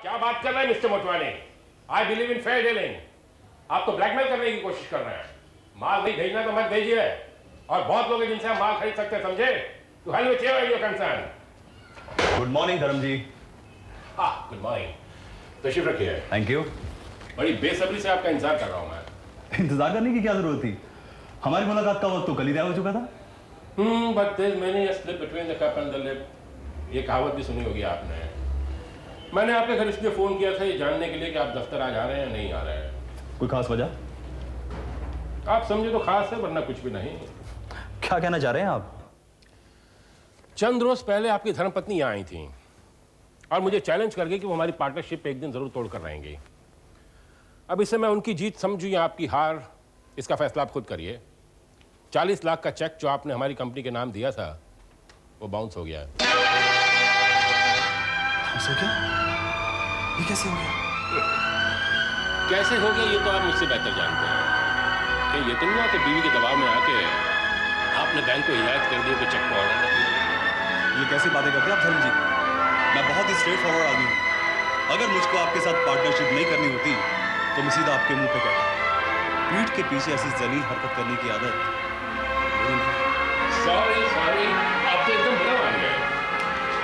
क्या बात कर रहे हैं mister Motwani? I believe in fair dealing. आप तो ब्लैकमेल करने की कोशिश कर रहे हैं। माल नहीं भेजना तो मत भेजिए। और बहुत लोग हैं जिनसे हम माल खरीद सकते हैं, समझे? तो hell with your concern. Good morning धर्म जी। हाँ, गुड मॉर्निंग। तशरीफ रखिए। Thank you. बड़ी बेसब्री से आपका इंतजार कर रहा हूँ मैं। इंतजार करने की क्या जरूरत थी? हमारी मुलाकात का वक्त तो कल ही तय हो चुका था। But there is many a slip between the cup and the lip. ये कहावत भी सुनी होगी आपने। मैंने आपके घर इसलिए फोन किया था ये जानने के लिए कि आप दफ्तर आज आ रहे हैं या नहीं आ रहे हैं। कोई खास वजह? आप समझे तो खास है, वरना कुछ भी नहीं। क्या कहना चाह रहे हैं आप? चंद रोज पहले आपकी धर्मपत्नी यहाँ आई थी और मुझे चैलेंज कर गई कि वो हमारी पार्टनरशिप एक दिन जरूर तोड़कर रहेंगी। अब इसे मैं उनकी जीत समझू या आपकी हार, इसका फैसला आप खुद करिए। 40 लाख का चेक जो आपने हमारी कंपनी के नाम दिया था वो बाउंस हो गया है। बाउंस हो गया? ये कैसे हो गया? कैसे हो गया ये तो आप मुझसे बेहतर जानते हैं। कि ये तो नहीं ना कि बीवी के दबाव में आके आपने बैंक को हिदायत कर दी कि चेक को ऑर्डर कर दिया। ये कैसी बातें करते हैं आप धर्म जी? मैं बहुत ही स्ट्रेट फॉरवर्ड आदमी हूँ। अगर मुझको आपके साथ पार्टनरशिप नहीं करनी होती तो मैं सीधा आपके मुंह पे कहता। पीठ के पीछे ऐसी जलील हरकत करने की आदत मेरी नहीं। सॉरी, आप तो एकदम बड़ा मान गए।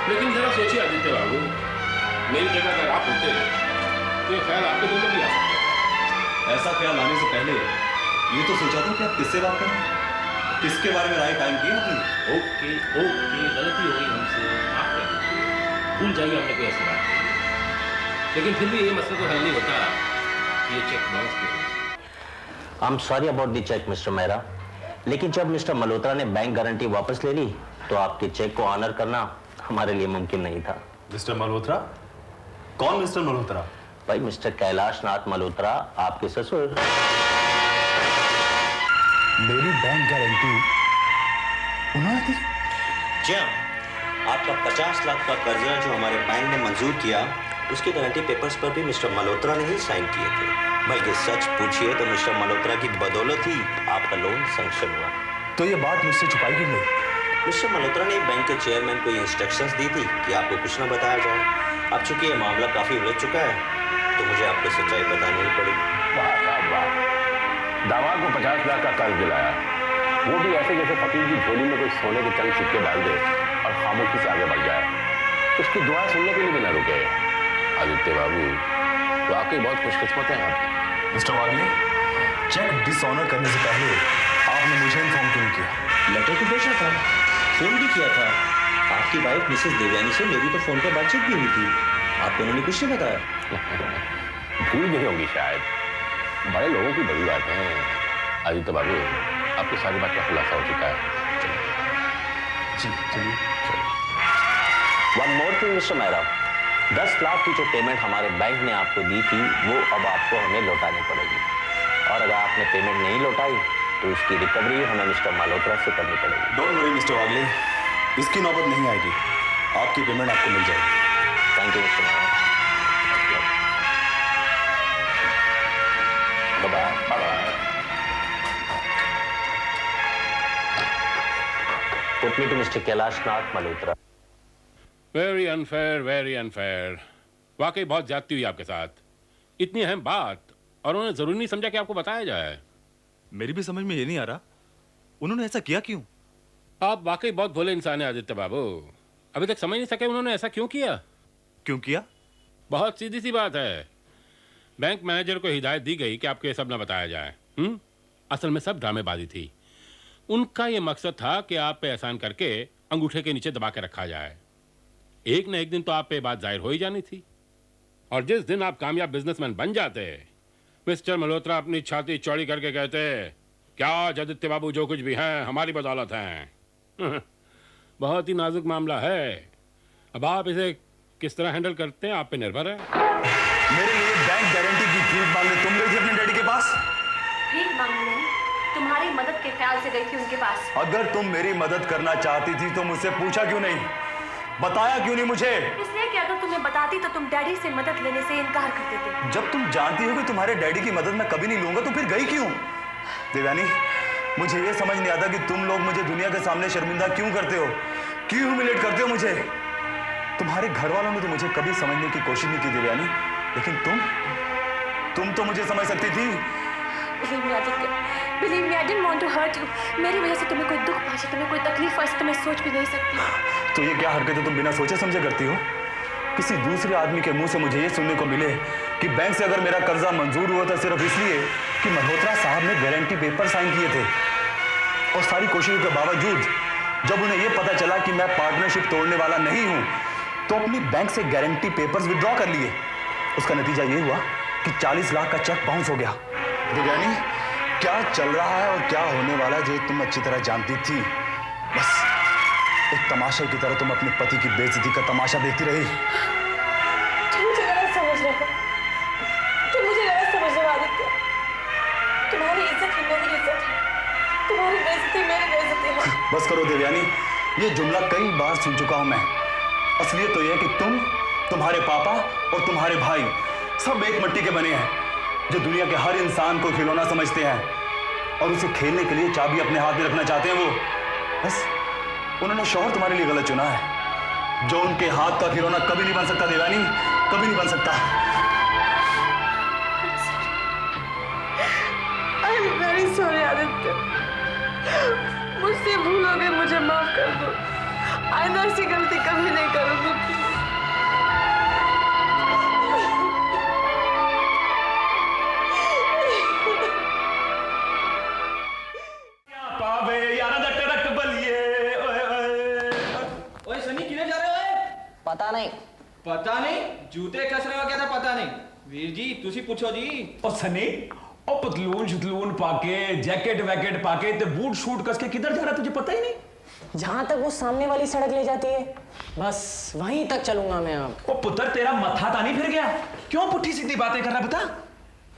लेकिन जरा सोचिए आदित्य बाबू, मेरी जगह अगर आप होते तो ये ख्याल आपके दिल में भी आ सकता है। ऐसा ख्याल आने से पहले ये तो सोचा था कि आप किससे बात करें, किसके बारे में राय कायम की आपने। ओके, गलती हो गई हमसे, माफ कर दीजिए। भूल जाइए हमने कोई ऐसी बात की। लेकिन फिर भी ये मसला तो हल नहीं होता कि ये चेक बाउंस क्यों। I am sorry about the cheque mister Mehra, लेकिन जब मिस्टर मल्होत्रा ने बैंक गारंटी वापस ले ली तो आपके चेक को ऑनर करना हमारे लिए मुमकिन नहीं था। मिस्टर मल्होत्रा? कौन मिस्टर मल्होत्रा? भाई मिस्टर कैलाश नाथ मल्होत्रा, आपके ससुर। मेरी बैंक गारंटी उन्होंने दी? जी हाँ, आपका 50 लाख का कर्जा जो हमारे बैंक ने मंजूर किया उसकी गारंटी पेपर्स पर भी मिस्टर मल्होत्रा ने ही साइन किए थे। बल्कि सच पूछिए तो मिस्टर मल्होत्रा की बदौलत ही आपका लोन सैंक्शन हुआ। तो ये बात मुझसे छुपाई क्यों नहीं? मिस्टर मल्होत्रा ने बैंक के चेयरमैन को ये इंस्ट्रक्शंस दी थी कि आपको कुछ न बताया जाए। अब चूंकि ये मामला काफी उलझ चुका है तो मुझे आपको सच्चाई बतानी ही पड़ी। वाह, दामाद को 50 लाख का कर्ज दिलाया, वो भी ऐसे जैसे फकीर की झोली में कोई सोने के चंद सिक्के डाल दे और खामोशी से आगे बढ़ जाए। उसकी दुआ सुनने के लिए भी ना रुके। आदित्य बाबू, वाकई बहुत खुशकिस्मत हैं आप। मिस्टर वागले, चेक डिसऑनर करने से पहले आपने मुझे इन्फॉर्म क्यों नहीं किया? लेटर तो भेजा था, फोन भी किया था। आपकी वाइफ मिसेस देवयानी से मेरी तो फोन पर बातचीत भी हुई थी। आपको उन्होंने कुछ नहीं बताया? भूल गई होंगी शायद। बड़े लोगों की बड़ी बात है। आदित्य बाबू, आपकी सारी बात का खुलासा हो चुका है। जी चलिए। One more thing mister Mehra, 10 lakh की जो पेमेंट हमारे बैंक ने आपको दी थी वो अब आपको हमें लौटानी पड़ेगी। और अगर आपने पेमेंट नहीं लौटाई तो उसकी रिकवरी हमें मिस्टर मल्होत्रा से करनी पड़ेगी। डोंट वरी मिस्टर वागले, इसकी नौबत नहीं आएगी। आपकी पेमेंट आपको मिल जाएगी। Thank you mister Mehra. Bye. Put me to Mr. Kailash Nath Malhotra. Very unfair. वाकई बहुत ज्यादती हुई आपके साथ। इतनी अहम बात और उन्होंने जरूरी नहीं समझा कि आपको बताया जाए। मेरी भी समझ में ये नहीं आ रहा, उन्होंने ऐसा किया क्यों? आप वाकई बहुत भोले इंसान हैं आदित्य बाबू। अभी तक समझ नहीं सके उन्होंने ऐसा क्यों किया। क्यों किया? बहुत सीधी सी बात है। बैंक मैनेजर को हिदायत दी गई कि आपको ये सब ना बताया जाए। असल में सब ड्रामेबाजी थी। उनका ये मकसद था कि आप पे एहसान करके अंगूठे के नीचे दबा के रखा जाए। एक न एक दिन तो आप पे बात जाहिर हो ही जानी थी। और जिस दिन आप कामयाब बिजनेसमैन बन जाते, मिस्टर मल्होत्रा अपनी छाती चौड़ी करके कहते, क्या आदित्य बाबू जो कुछ भी हैं हमारी बदौलत हैं। बहुत ही नाजुक मामला है। अब आप इसे किस तरह हैंडल करते हैं आप पे निर्भर है। मेरे लिए बैंक गारंटी की भीख मांगने तुम गई थी अपने डैडी के पास? भीख मांगने नहीं, तुम्हारी मदद के ख्याल से गई थी उनके पास। अगर तुम मेरी मदद करना चाहती थी तो मुझसे पूछा क्यों नहीं, बताया क्यों नहीं मुझे? इसलिए कि अगर तुम्हें बताती तो तुम डैडी से मदद लेने से इनकार कर देते। जब तुम जानती हो कि तुम्हारे डैडी की मदद मैं कभी नहीं लूंगा तो फिर गई क्यों? देवयानी, मुझे ये समझ नहीं आता कि तुम लोग मुझे दुनिया के सामने शर्मिंदा क्यों करते हो, क्यों ह्यूमिलेट करते हो मुझे। तुम्हारे घर वालों ने तो मुझे कभी समझने की कोशिश नहीं की देवयानी, लेकिन तुम तो मुझे समझ सकती थी। Believe me, Aditya. Believe me, I didn't want to hurt you. मेरी वजह से तुम्हें कोई दुख पहुंचे, तुम्हें कोई तकलीफ हो, ऐसा तो मैं सोच भी नहीं सकती। तो ये क्या हरकतें तुम बिना सोचे समझे करती हो? किसी दूसरे आदमी के मुंह से मुझे ये सुनने को मिले कि बैंक से अगर मेरा कर्जा मंजूर हुआ था सिर्फ इसलिए कि मल्होत्रा साहब ने गारंटी पेपर साइन किए थे, और सारी कोशिशों के बावजूद जब उन्हें यह पता चला कि मैं पार्टनरशिप तोड़ने वाला नहीं हूं, तो अपनी बैंक से गारंटी पेपर्स विड्रॉ कर लिए। उसका नतीजा ये हुआ कि 40 लाख का चेक बाउंस हो गया। देवयानी, क्या चल रहा है और क्या होने वाला है जो तुम अच्छी तरह जानती थी, बस एक तमाशे की तरह तुम अपने पति की बेइज्जती का तमाशा देखती रही। तुम मुझे गलत समझ रहे हो, तुम मुझे गलत समझ रहे हो आदित्य। तुम्हारी इज्जत ही मेरी इज्जत है, तुम्हारी बेइज्जती मेरी बेइज्जती है। बस करो देवयानी, ये जुमला कई बार सुन चुका हूं मैं। असलियत तो यह है कि तुम, तुम्हारे पापा और तुम्हारे भाई सब एक मिट्टी के बने हैं, जो दुनिया के हर इंसान को खिलौना समझते हैं और उसे खेलने के लिए चाबी अपने हाथ में रखना चाहते हैं। वो बस उन्होंने शौहर तुम्हारे लिए गलत चुना है, जो उनके हाथ का खिलौना कभी नहीं बन सकता देवयानी, कभी नहीं बन सकता। I am very sorry Aditya, मुझसे भूल हो गई, मुझे माफ कर दो। आइंदा ऐसी गलती कभी नहीं करूंगी। ओए सनी किने जा रहे हो? पता नहीं। पता नहीं? जूते कस रहे हो क्या था पता नहीं? वीर जी तुसी पूछो जी। ओ सनी, ओ पतलून शतलून पाके जैकेट वैकेट पाके ते बूट शूट कस के किधर जा रहा तुझे पता ही नहीं? जहां तक वो सामने वाली सड़क ले जाती है बस वहीं तक चलूंगा मैं अब। ओ पुत्र, तेरा मत्था तानी फिर गया? क्यों पुट्ठी सीधी बातें कर रहा बता?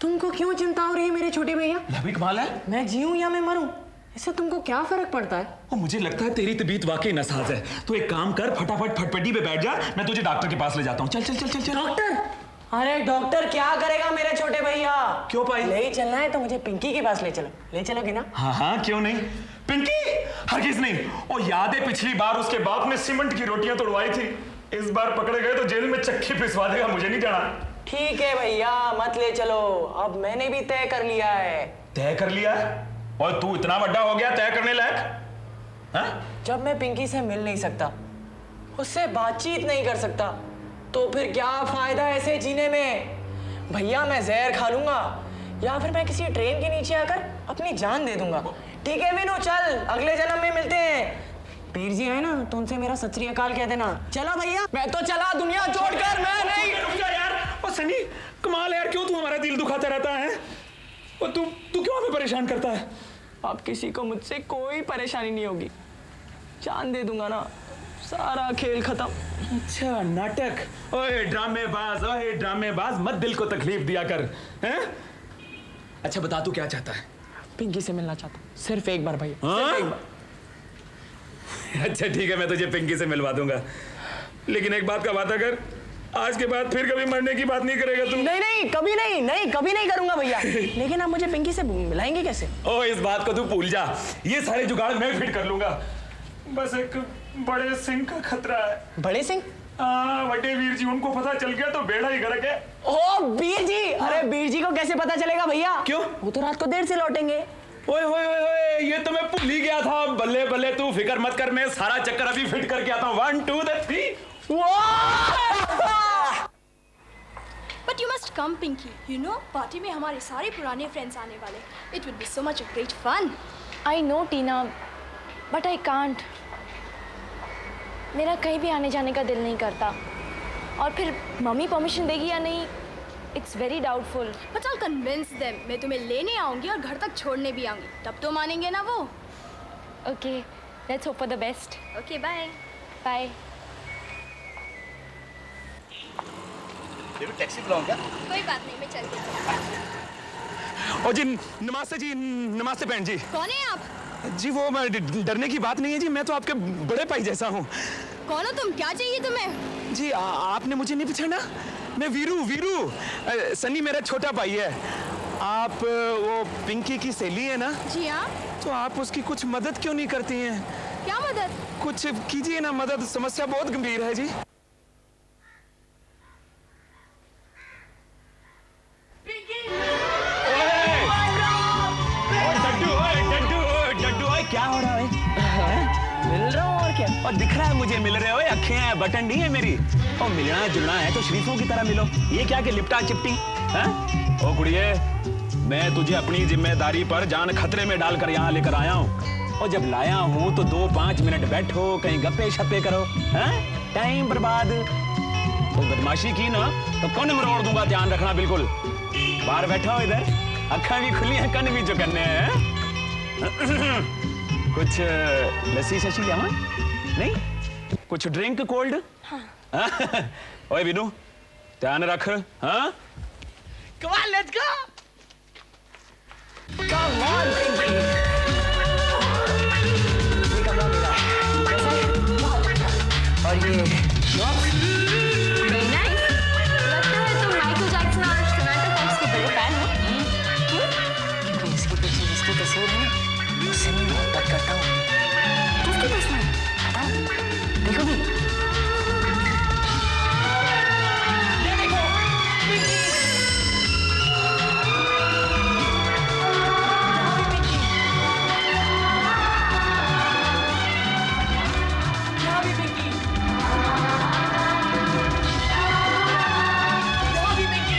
तुमको क्यों चिंता हो रही है मेरे छोटे भैया? लभी कमाल है। मैं जीऊं या मैं मरूं, इससे तुमको क्या फर्क पड़ता है? ओ मुझे लगता है तेरी तबीयत वाकई नासाज है। तू एक काम कर, फटाफट फटपटी पे बैठ जा, मैं तुझे डॉक्टर के पास ले जाता हूँ। चल चल चल चल चल। डॉक्टर? अरे डॉक्टर क्या करेगा मेरे छोटे भैया? क्यों भाई? ले ही चलना है तो मुझे पिंकी के पास ले चलो। ले चलोगे ना? हाँ हाँ, क्यों नहीं। पिंकी हरगिज नहीं। ओ याद है पिछली बार उसके बाप ने सीमेंट की रोटियां तोड़वाई थी, इस बार पकड़े गए तो जेल में चक्की पिसवा देगा, मुझे नहीं जाना। ठीक है भैया, मत ले चलो, अब मैंने भी तय कर लिया है। तय कर लिया है? और तू इतना बड़ा हो गया तय करने लायक? हाँ? जब मैं पिंकी से मिल नहीं सकता, उससे बातचीत नहीं कर सकता, तो फिर क्या फायदा ऐसे जीने में? भैया मैं जहर खा लूंगा या फिर मैं किसी ट्रेन के नीचे आकर अपनी जान दे दूंगा। ठीक है मीनू, चल अगले जन्म में मिलते हैं। पीर जी आए ना तो उनसे मेरा सत श्री अकाल कह देना। चलो भैया, मैं तो चला दुनिया छोड़कर। मैं नहीं। रुक जा यार। ओ सनी, कमाल है यार, क्यों तू हमारा दिल दुखाता रहता है? और तू क्यों हमें परेशान करता है? अब किसी को मुझसे कोई परेशानी नहीं होगी, जान दे दूंगा ना, सारा खेल खत्म। अच्छा नाटक। ओए ड्रामेबाज, मत दिल को तकलीफ दिया कर। हैं? अच्छा बता तू क्या चाहता है? पिंकी से मिलना चाहता हूँ, सिर्फ एक बार भैया। हाँ? सिर्फ एक बार। अच्छा ठीक है, मैं तुझे पिंकी से मिलवा दूंगा, लेकिन एक बात का वादा कर, आज के बाद फिर कभी मरने की बात नहीं करेगा तू। नहीं कभी नहीं करूंगा भैया। लेकिन आप मुझे पिंकी से मिलाएंगे कैसे? ओ इस बात को तू भूल जा, ये सारे जुगाड़ मैं फिट कर लूंगा। बस एक बड़े सिंह का खतरा है। बड़े सिंह? बड़े वीर जी, उनको पता चल गया तो बेड़ा ही गर्क है। ओ वीर जी? अरे वीर जी को कैसे पता चलेगा भैया? क्यों? वो तो रात को देर से लौटेंगे। ओए होए होए, ये तो मैं भूल ही गया था। बल्ले बल्ले, तू फिक्र मत कर, मैं सारा चक्कर अभी फिट करके आता हूँ। 1 2 3। But you must come, Pinky. You know, party में हमारे सारे पुराने फ्रेंड्स आने वाले। It will be so much a great fun. I know, Tina, but I can't. मेरा कहीं भी आने जाने का दिल नहीं करता, और फिर मम्मी परमिशन देगी या नहीं, it's very doubtful. But I'll convince them. मैं तुम्हें लेने आऊंगी और घर तक छोड़ने भी आऊंगी, तब तो मानेंगे ना वो। Okay, let's hope for the best. Okay, bye. Bye. Taxi बुलाऊं क्या? कोई बात नहीं, मैं चलती हूँ। ओ जी नमस्ते जी, नमस्ते बहन जी। कौन है आप? जी वो डरने की बात नहीं है जी, मैं तो आपके बड़े भाई जैसा हूँ। कौन हो तुम? क्या चाहिए तुम्हें? जी आपने मुझे नहीं पहचाना? मैं वीरू। सनी मेरा छोटा भाई है। आप वो पिंकी की सहेली है ना? जी हाँ। तो आप उसकी कुछ मदद क्यों नहीं करती हैं? क्या मदद? कुछ कीजिए ना मदद, समस्या बहुत गंभीर है जी। दिख रहा है मुझे, मिल रहे हो, अखें हैं, बटन नहीं है मेरी। ओ मिलना जुलना है तो शरीफों की तरह मिलो, ये क्या कि लिपटा चिपटी हैं? ओ कुड़िए, मैं तुझे अपनी जिम्मेदारी पर जान खतरे में डालकर यहाँ लेकर आया हूँ, और जब लाया हूँ तो 2-5 मिनट बैठो, कहीं गप्पे शप्पे करो, हैं? टाइम बर्बाद। तो बदमाशी की ना तो कौन मरोड़ दूंगा, ध्यान रखना बिल्कुल। बाहर बैठा हो इधर, अखा भी खुली है, कन भी जो करने हैं। कुछ लस्सी शसी लिया नहीं? कुछ ड्रिंक कोल्ड? हाँ। ओए विनू, ध्यान रख। हाँ, Come on, let's go. Come on, Pinky. ये कमरा मेरा है, कैसा है? बहुत अच्छा। और ये Very nice. लगता है तुम माइकल जैक्सन और टोमेटो फॉक्स के बड़े फैन हो। क्योंकि इसके पीछे जिसकी तस्वीर है उससे मैं मोहब्बत करता हूँ। किसकी तस्वीर? बताओ, देखोगी? ये देखो, पिंकी। यहाँ भी पिंकी। यहाँ भी पिंकी।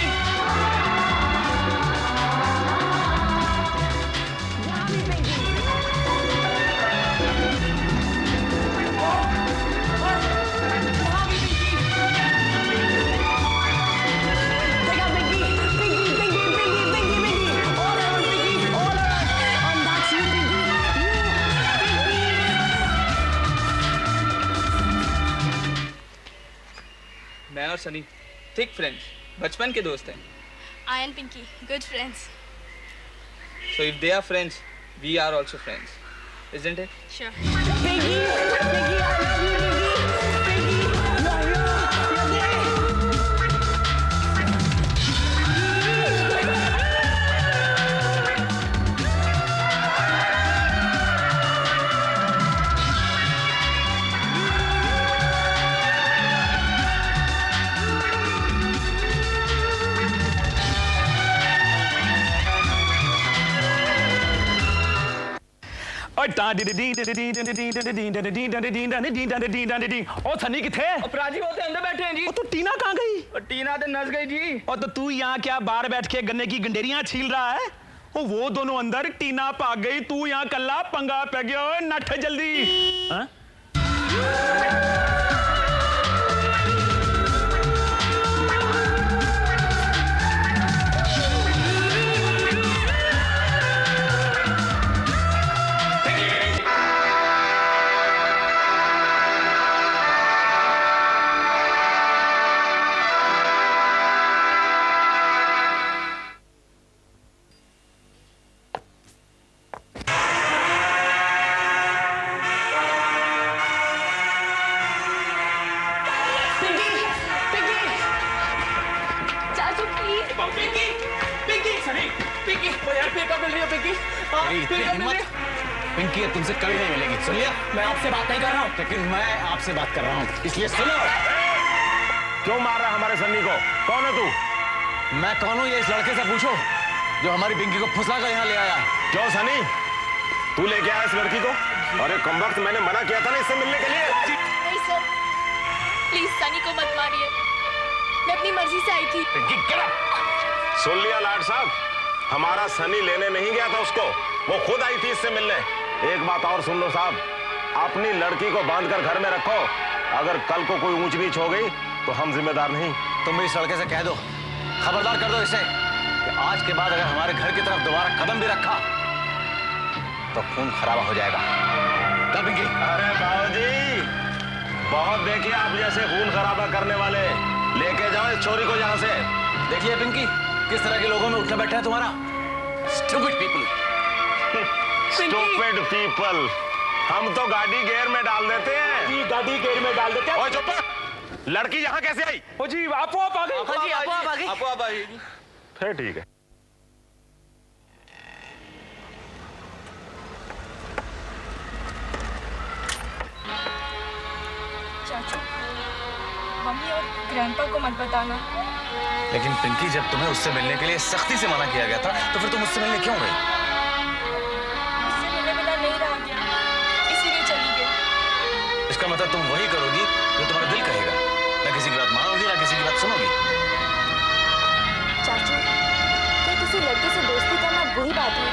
यहाँ भी पिंकी। मैं और सनी थिक फ्रेंड्स, बचपन के दोस्त हैं। I and Pinky, good friends. So if they are friends, we are also friends, isn't it? Sure. ओ सनी किथे? अपराधी बोलते अंदर बैठे हैं जी। ओ तू टीना कहाँ गई? और टीना तो नस गई जी। और तो तू यहाँ क्या बाहर बैठ के गन्ने की गंडेरियां छील रहा है? ओ वो दोनों अंदर, टीना भाग गई, तू यहाँ कल्ला, पंगा पै गया। ओए नठ जल्दी। हाँ? चाचू प्लीज। पिंकी ये तुमसे कभी नहीं मिलेगी, सुन लिया? मैं आपसे बात नहीं कर रहा हूँ। लेकिन मैं आपसे बात कर रहा हूँ, इसलिए सुनो। क्यों मार रहा है हमारे सन्नी को? कौन है तू? मैं कौन हूँ ये इस लड़के से पूछो, जो हमारी पिंकी को फुसला कर यहाँ ले आया। क्यों सनी, तू लेके आया इस लड़की को? अरे कम वक्त मैंने मना किया था ना इससे मिलने के लिए। नहीं सर, प्लीज सनी को मत मारिए। मैं अपनी मर्जी से आई थी। Pinky get up! सुन लिया लाड साहब, हमारा सनी लेने नहीं गया था उसको, वो खुद आई थी इससे मिलने। एक बात और सुन लो साहब, अपनी लड़की को बांधकर घर में रखो, अगर कल को कोई ऊंच नीच हो गई तो हम जिम्मेदार नहीं। तुम इस लड़के से कह दो, खबरदार कर दो इसे, कि आज के बाद अगर हमारे घर की तरफ दोबारा कदम भी रखा तो खून खराबा हो जाएगा। क्या पिंकी? अरे बाबूजी, बहुत देखिए आप जैसे खून खराबा करने वाले, लेके जाओ इस छोरी को यहाँ से। देखिए पिंकी, किस तरह के लोगों में उठना बैठा है तुम्हारा। Stupid people. स्टूपिड पीपल, हम तो गाड़ी गेयर में डाल देते हैं। गाड़ी गेयर में डाल देते हैं। ओए चुप! लड़की यहाँ कैसे आई? ओ जी, आपो आप आ गई। हाँ जी, आपो आप आ गई। आपो आप आ गई। फिर ठीक है। चाचू, मम्मी और ग्रैंडपा को मत बताना। लेकिन पिंकी, जब तुम्हें उससे मिलने के लिए सख्ती से मना किया गया था, तो फिर तुम उससे मिलने क्यों गई? उससे मिले बिना नहीं रहा गया, इसीलिए चली गई। इसका मतलब वही बात है,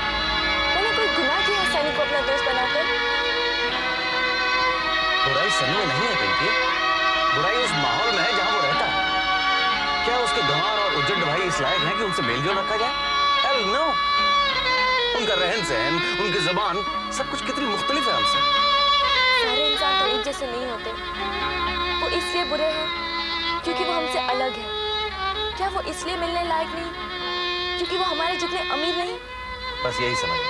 मैंने कोई गुनाह किया है सनी को अपना दोस्त बनाकर? बुराई सनी में नहीं है पिंकी, बुराई उस माहौल में है जहां वो रहता है। क्या उसके गंवार और उज्जड भाई इस लायक हैं कि उनसे मेलजोल रखा जाए? Hell no! उनका रहन सहन, उनकी जबान, सब कुछ कितनी मुख्तलिफ है हमसे। सारे इंसान तो एक जैसे नहीं होते। वो इसलिए बुरे हैं क्योंकि वो हमसे अलग है। क्या वो इसलिए मिलने लायक नहीं क्योंकि वो हमारे जितने अमीर नहीं? बस यही समझ।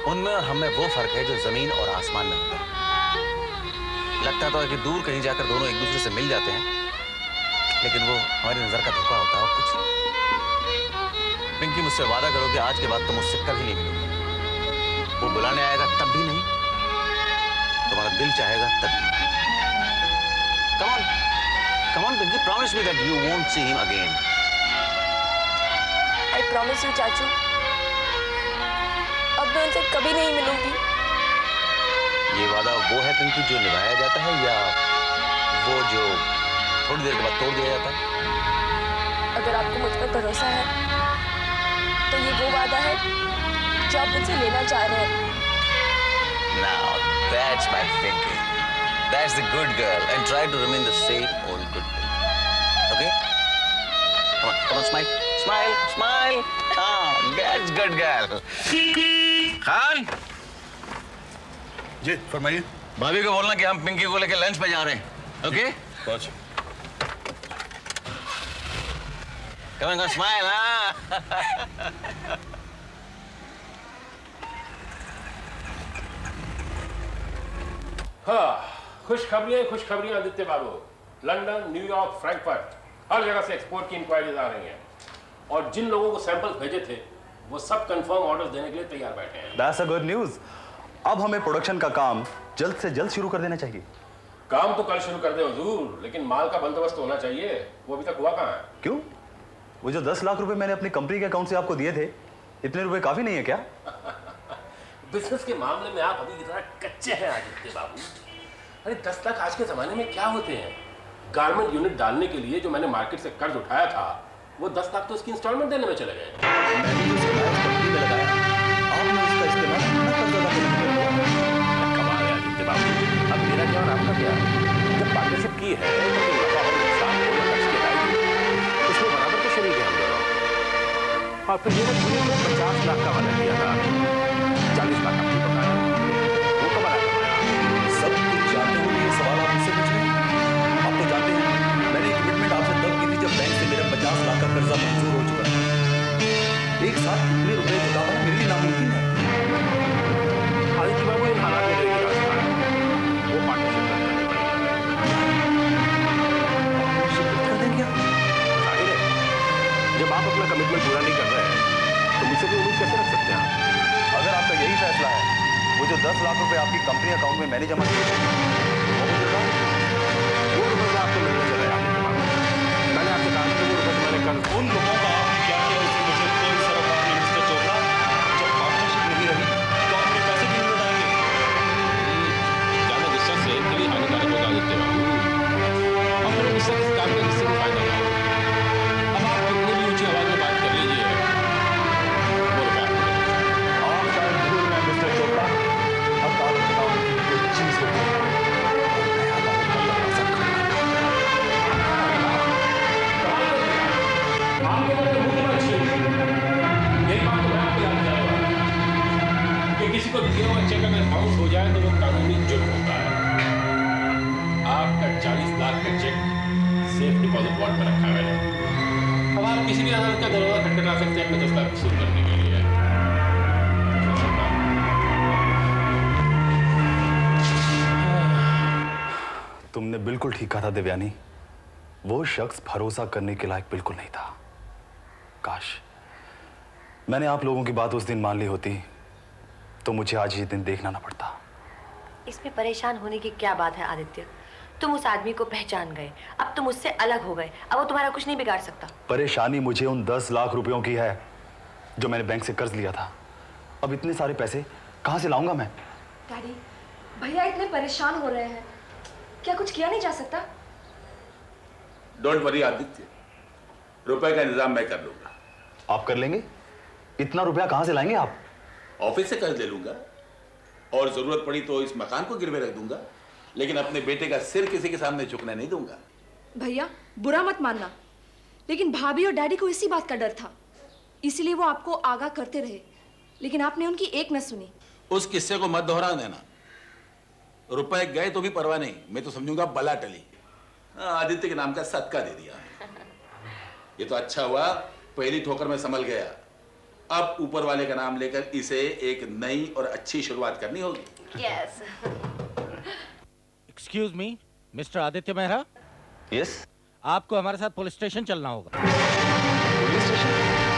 उनमें और हमें वो फर्क है जो जमीन और आसमान में होता है। लगता तो है कि दूर कहीं जाकर दोनों एक दूसरे से मिल जाते हैं, लेकिन वो हमारी नजर का धोखा होता है और कुछ नहीं। पिंकी, मुझसे वादा करो कि आज के बाद तुम मुझसे कभी नहीं मिलोगे। वो बुलाने आएगा तब भी नहीं, तुम्हारा दिल चाहेगा तब भी। Come on, Pinky, promise me that you won't see him again. I promise you, चाचू, अब मैं उनसे कभी नहीं मिलूंगी। ये वादा वो है पिंकी जो निभाया जाता है, या वो जो थोड़ी देर के बाद तोड़ दिया जाता है? अगर आपको मुझ पर भरोसा है तो ये वो वादा है जो आप मुझसे लेना चाह रहे हैं। Now that's my Pinky. That's the good girl, and try to remain the same old good girl. Okay? Come on, smile, smile, smile. Ah, that's good girl. Khan, जी फरमाइए। भाभी को बोलना कि हम पिंकी को लेकर लंच पे जा रहे हैं। Okay? पहुंच। Come on, smile, हाँ? हाँ, खुशखबरियां आदित्य बाबू। लंदन, न्यूयॉर्क, फ्रैंकफर्ट, हर जगह से एक्सपोर्ट की इंक्वायरीज आ रही हैं। और जिन लोगों को सैंपल भेजे थे वो सब कंफर्म ऑर्डर्स देने के लिए तैयार बैठे हैं। That's a good news. अब हमें प्रोडक्शन का काम जल्द से जल्द शुरू कर देना चाहिए। काम तो कल शुरू कर दे हुजूर, लेकिन माल का बंदोबस्त होना चाहिए। वो अभी तक हुआ कहाँ है? क्यों? वो जो 10 लाख रुपए मैंने अपनी कंपनी के अकाउंट से आपको दिए थे, इतने रुपए काफी नहीं है क्या? बिजनेस के मामले में आप अभी इतना कच्चे हैं आदित्य बाबू। अरे 10 लाख आज के जमाने में क्या होते हैं? गारमेंट यूनिट डालने के लिए जो मैंने मार्केट से कर्ज उठाया था, वो 10 लाख तो उसकी इंस्टॉलमेंट देने में चले गए। मैंने जो इसका कंपनी में लगाया, आपने उसका इस्तेमाल अपना कर्ज अदा करने में किया। कमाल है आदित्य बाबू। अब मेरा क्या और आपका क्या? जब पार्टनरशिप की है तो फिर नफा और नुकसान को खर्च की अदायगी उसमें बराबर तो शरीक है हम दोनों। और फिर ये ना पूरे को 50 लाख का वादा किया था, 40 लाख आपने बताया, वो कब आया कमाया? सब कुछ जानते हुए ये सवाल आप मुझसे पूछ रहे हैं? आप तो जानते हैं मैंने कमिटमेंट आपसे तब की थी जब बैंक से मेरा 50 लाख का कर्जा मंजूर हो चुका है। एक साथ इतने रुपए जुटा पाना मेरे लिए नामुमकिन है। आदित्य बाबू, इन हालात में एक ही रास्ता है, वो पार्टनरशिप करनी पड़ेगी। कर दें क्या? जाहिर है, जब आप अपना कमिटमेंट पूरा नहीं कर रहे हैं तो मुझसे भी उम्मीद कैसे रख सकते हैं आप? अगर आपका यही फैसला है, वो जो 10 लाख रुपए आपकी कंपनी अकाउंट में मैंने जमा किए थे, वो मुझे बताओ। वो रुपए मैं आपको मिलने चले आदित्य बाबू। मैंने आपसे कहा था कि वो रुपए तो मैंने कर्ज उन लोगों का आपने क्या किया उससे मुझे कोई सरोकार नहीं मिस्टर चोपड़ा। जब पार्टनरशिप नहीं रही तो आपने पैसे भी नहीं लौटाएंगे। ज्यादा गुस्सा से कभी हानिकारक होगा आदित्य बाबू। और मेरे गुस्सा किस काम का, किससे भी फायदा नहीं होगा। अब आप कितनी भी ऊंची आवाज में बात कर लीजिए, वो रुपए आपको मिल जाएगा। आप शायद भूल रहे हैं मिस्टर चोपड़ा, अब आप बताओ कि कोई चीज होती है और नया लोगों का दरवाजा खटखटाता है। आपके बारे में मुझे अच्छी एक बात तो मैं आपको याद दिलाऊंगा कि किसी को दिया हुआ चेक अगर बाउंस हो जाए तो वो कानूनी जुर्म होता है। आपका 40 लाख का चेक सेफ डिपॉजिट वॉल्ट में रखा है। अब आप किसी भी अदालत का दरवाजा खटखटा सकते हैं अपने 10 लाख वसूल करने के लिए। तुमने बिल्कुल ठीक कहा था देवयानी, वो शख्स भरोसा करने के लायक बिल्कुल नहीं था। काश मैंने आप लोगों की बात उस दिन मान ली होती तो मुझे आज ये दिन देखना ना पड़ता। इसमें परेशान होने की क्या बात है आदित्य? तुम उस आदमी को पहचान गए, अब तुम उससे अलग हो गए, अब वो तुम्हारा कुछ नहीं बिगाड़ सकता। परेशानी मुझे उन 10 लाख रुपयों की है जो मैंने बैंक से कर्ज लिया था। अब इतने सारे पैसे कहां से लाऊंगा मैं? डैडी, भैया इतने परेशान हो रहे हैं, क्या कुछ किया नहीं जा सकता? डोंट वरी आदित्य, रुपए का इंतजाम मैं कर लूंगा। आप कर लेंगे? इतना रुपया कहां से लाएंगे आप? ऑफिस से कर्ज ले लूंगा और जरूरत पड़ी तो इस मकान को गिरवे रख दूंगा, लेकिन अपने बेटे का सिर किसी के सामने झुकने नहीं दूंगा। भैया बुरा मत मानना, लेकिन भाभी और डैडी को इसी बात का डर था, इसीलिए वो आपको आगाह करते रहे, लेकिन आपने उनकी एक न सुनी। उस किस्से को मत दोहरा देना। रुपए गए तो भी परवाह नहीं, मैं तो समझूंगा बला टली। आदित्य के नाम का सदका दे दिया। ये तो अच्छा हुआ पहली ठोकर में संभल गया। अब ऊपर वाले का नाम लेकर इसे एक नई और अच्छी शुरुआत करनी होगी। Yes. Excuse me, mister Aditya Mehra, yes. आपको हमारे साथ पुलिस स्टेशन चलना होगा। Police station?